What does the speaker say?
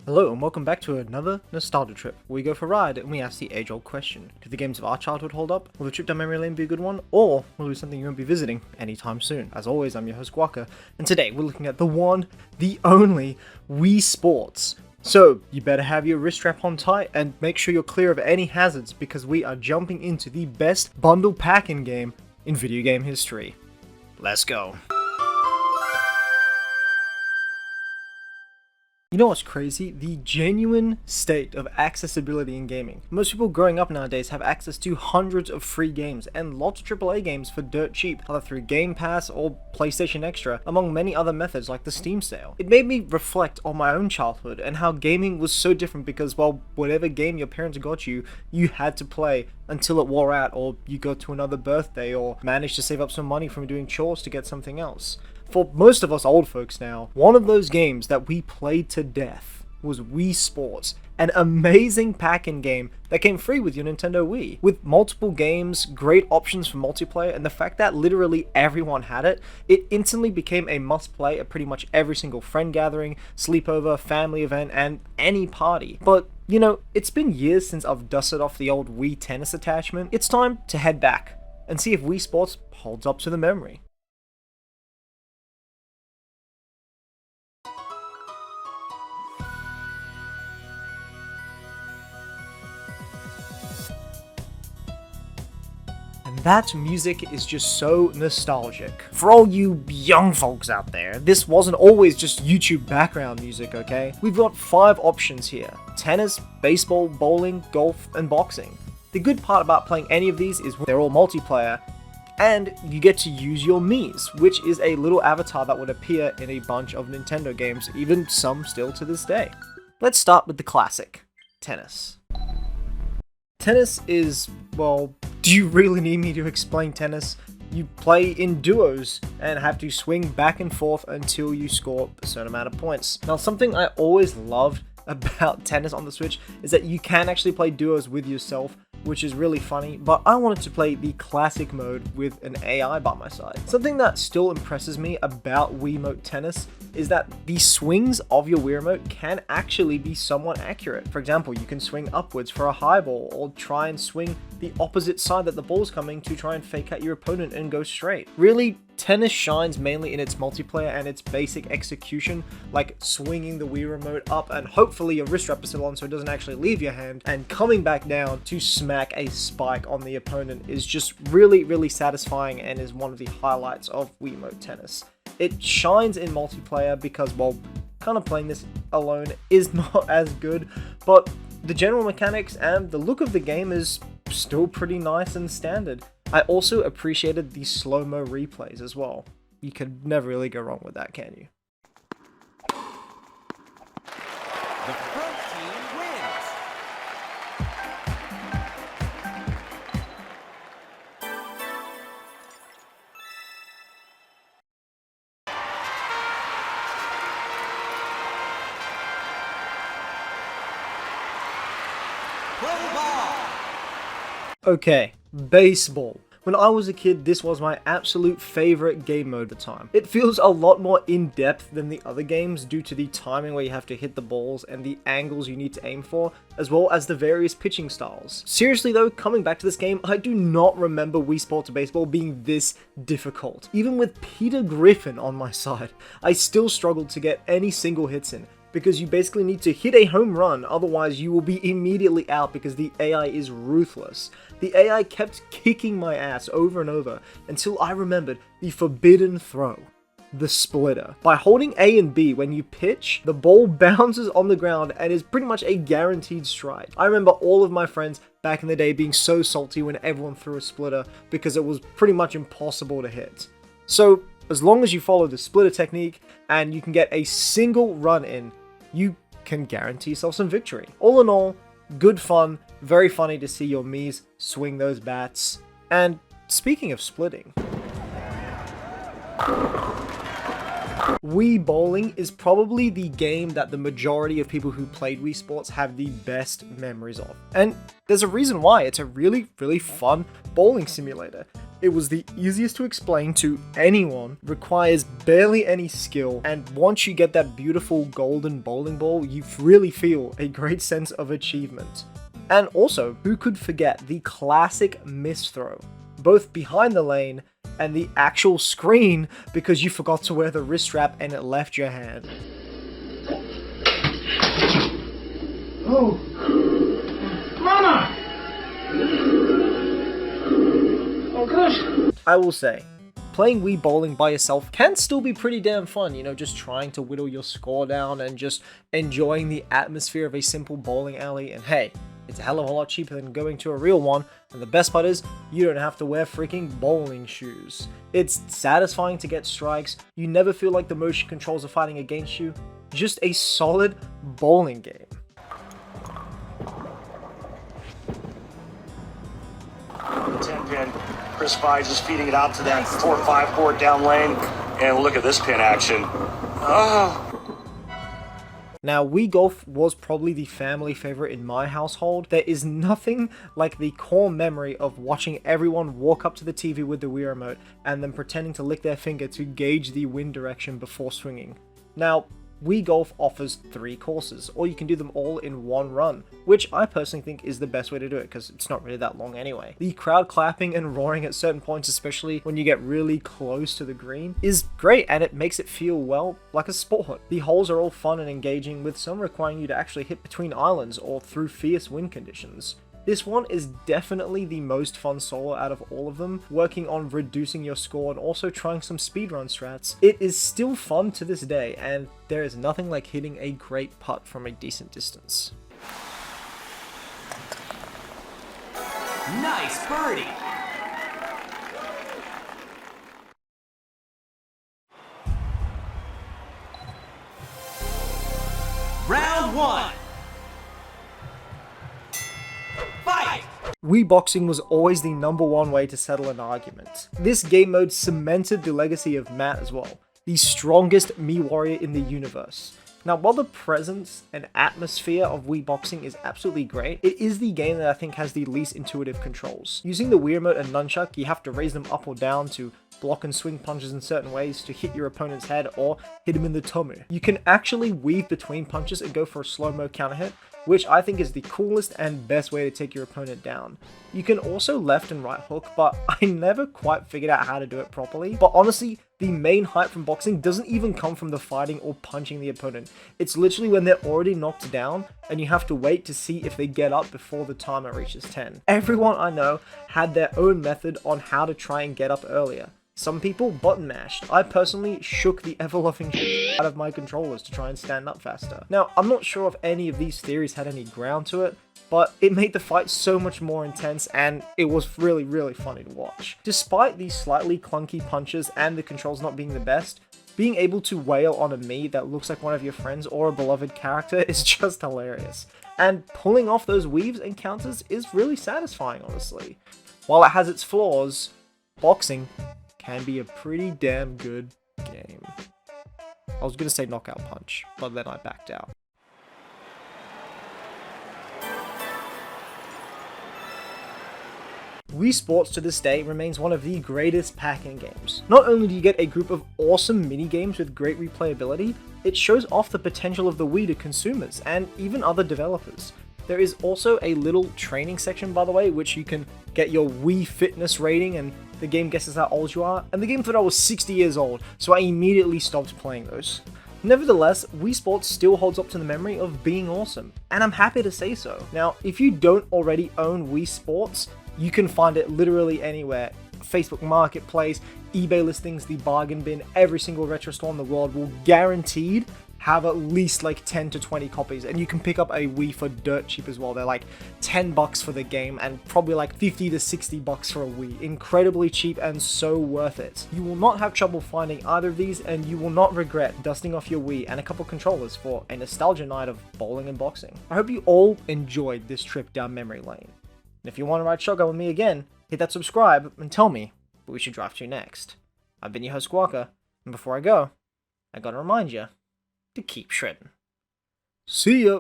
Hello and welcome back to another nostalgia trip, where we go for a ride and we ask the age-old question: do the games of our childhood hold up? Will the trip down memory lane be a good one? Or will it be something you won't be visiting anytime soon? As always, I'm your host Guaka, and today we're looking at the one, the only, Wii Sports. So, you better have your wrist strap on tight and make sure you're clear of any hazards, because we are jumping into the best bundle pack-in game in video game history. Let's go. You know what's crazy? The genuine state of accessibility in gaming. Most people growing up nowadays have access to hundreds of free games and lots of AAA games for dirt cheap, either through Game Pass or PlayStation Extra, among many other methods like the Steam sale. It made me reflect on my own childhood and how gaming was so different because, well, whatever game your parents got you, you had to play until it wore out, or you got to another birthday, or managed to save up some money from doing chores to get something else. For most of us old folks now, one of those games that we played to death was Wii Sports, an amazing pack-in game that came free with your Nintendo Wii. With multiple games, great options for multiplayer, and the fact that literally everyone had it, it instantly became a must-play at pretty much every single friend gathering, sleepover, family event, and any party. But you know, it's been years since I've dusted off the old Wii tennis attachment. It's time to head back and see if Wii Sports holds up to the memory. And that music is just so nostalgic. For all you young folks out there, this wasn't always just YouTube background music, okay? We've got 5 options here: tennis, baseball, bowling, golf, and boxing. The good part about playing any of these is they're all multiplayer, and you get to use your Miis, which is a little avatar that would appear in a bunch of Nintendo games, even some still to this day. Let's start with the classic, tennis. Tennis is, well, do you really need me to explain tennis? You play in duos and have to swing back and forth until you score a certain amount of points. Now, something I always loved about tennis on the Switch is that you can actually play duos with yourself, which is really funny, but I wanted to play the classic mode with an AI by my side. Something that still impresses me about Wiimote Tennis is that the swings of your Wii Remote can actually be somewhat accurate. For example, you can swing upwards for a high ball, or try and swing the opposite side that the ball's coming to try and fake out your opponent and go straight. Really, tennis shines mainly in its multiplayer and its basic execution, like swinging the Wii Remote up and hopefully your wrist strap is still on so it doesn't actually leave your hand, and coming back down to smack a spike on the opponent is just really satisfying and is one of the highlights of Wiimote Tennis. It shines in multiplayer because, well, kind of playing this alone is not as good, but the general mechanics and the look of the game is still pretty nice and standard. I also appreciated the slow-mo replays as well. You could never really go wrong with that, can you? The front team wins. Play ball. Okay, baseball. When I was a kid, this was my absolute favorite game mode at the time. It feels a lot more in-depth than the other games due to the timing where you have to hit the balls and the angles you need to aim for, as well as the various pitching styles. Seriously though, coming back to this game, I do not remember Wii Sports Baseball being this difficult. Even with Peter Griffin on my side, I still struggled to get any single hits in, because you basically need to hit a home run, otherwise you will be immediately out because the AI is ruthless. The AI kept kicking my ass over and over until I remembered the forbidden throw, the splitter. By holding A and B when you pitch, the ball bounces on the ground and is pretty much a guaranteed strike. I remember all of my friends back in the day being so salty when everyone threw a splitter because it was pretty much impossible to hit. So, as long as you follow the splitter technique and you can get a single run in, you can guarantee yourself some victory. All in all, good fun, very funny to see your Miis swing those bats. And speaking of splitting, Wii Bowling is probably the game that the majority of people who played Wii Sports have the best memories of. And there's a reason why. It's a really fun bowling simulator. It was the easiest to explain to anyone, requires barely any skill, and once you get that beautiful golden bowling ball, you really feel a great sense of achievement. And also, who could forget the classic miss throw, both behind the lane and the actual screen because you forgot to wear the wrist strap and it left your hand. Oh, Mama! Oh gosh! I will say, playing Wii bowling by yourself can still be pretty damn fun, you know, just trying to whittle your score down and just enjoying the atmosphere of a simple bowling alley, and hey, it's a hell of a lot cheaper than going to a real one, and the best part is, you don't have to wear freaking bowling shoes. It's satisfying to get strikes, you never feel like the motion controls are fighting against you, just a solid bowling game. The 10-pin, Chris Vige is feeding it out to that 4-5 board down lane, and look at this pin action. Oh. Now, Wii Golf was probably the family favorite in my household. There is nothing like the core memory of watching everyone walk up to the TV with the Wii remote and then pretending to lick their finger to gauge the wind direction before swinging. Now, Wii Golf offers 3 courses, or you can do them all in one run, which I personally think is the best way to do it because it's not really that long anyway. The crowd clapping and roaring at certain points, especially when you get really close to the green, is great and it makes it feel, well, like a sport. The holes are all fun and engaging, with some requiring you to actually hit between islands or through fierce wind conditions. This one is definitely the most fun solo out of all of them, working on reducing your score and also trying some speedrun strats. It is still fun to this day, and there is nothing like hitting a great putt from a decent distance. Nice birdie. Round 1. Fight! Wii Boxing was always the #1 way to settle an argument. This game mode cemented the legacy of Matt as well, the strongest Mii warrior in the universe. Now, while the presence and atmosphere of Wii Boxing is absolutely great, it is the game that I think has the least intuitive controls. Using the Wii remote and nunchuck, you have to raise them up or down to block and swing punches in certain ways to hit your opponent's head or hit him in the tummy. You can actually weave between punches and go for a slow-mo counter hit, which I think is the coolest and best way to take your opponent down. You can also left and right hook, but I never quite figured out how to do it properly. But honestly, the main hype from boxing doesn't even come from the fighting or punching the opponent. It's literally when they're already knocked down and you have to wait to see if they get up before the timer reaches 10. Everyone I know had their own method on how to try and get up earlier. Some people button mashed. I personally shook the ever-loving shit out of my controllers to try and stand up faster. Now, I'm not sure if any of these theories had any ground to it, but it made the fight so much more intense and it was really, really funny to watch. Despite these slightly clunky punches and the controls not being the best, being able to wail on a Mii that looks like one of your friends or a beloved character is just hilarious. And pulling off those weaves and counters is really satisfying, honestly. While it has its flaws, boxing can be a pretty damn good game. I was gonna say Knockout Punch, but then I backed out. Wii Sports to this day remains one of the greatest pack-in games. Not only do you get a group of awesome mini-games with great replayability, it shows off the potential of the Wii to consumers and even other developers. There is also a little training section, by the way, which you can get your Wii fitness rating and the game guesses how old you are, and the game thought I was 60 years old, so I immediately stopped playing those. Nevertheless, Wii Sports still holds up to the memory of being awesome, and I'm happy to say so. Now, if you don't already own Wii Sports, you can find it literally anywhere. Facebook Marketplace, eBay listings, the bargain bin, every single retro store in the world will guaranteed have at least like 10 to 20 copies, and you can pick up a Wii for dirt cheap as well. They're like $10 for the game and probably like 50 to 60 bucks for a Wii. Incredibly cheap and so worth it. You will not have trouble finding either of these, and you will not regret dusting off your Wii and a couple controllers for a nostalgia night of bowling and boxing. I hope you all enjoyed this trip down memory lane. And if you want to ride shotgun with me again, hit that subscribe and tell me what we should drive to next. I've been your host Squawker, and before I go, I gotta remind you to keep shredding. See ya!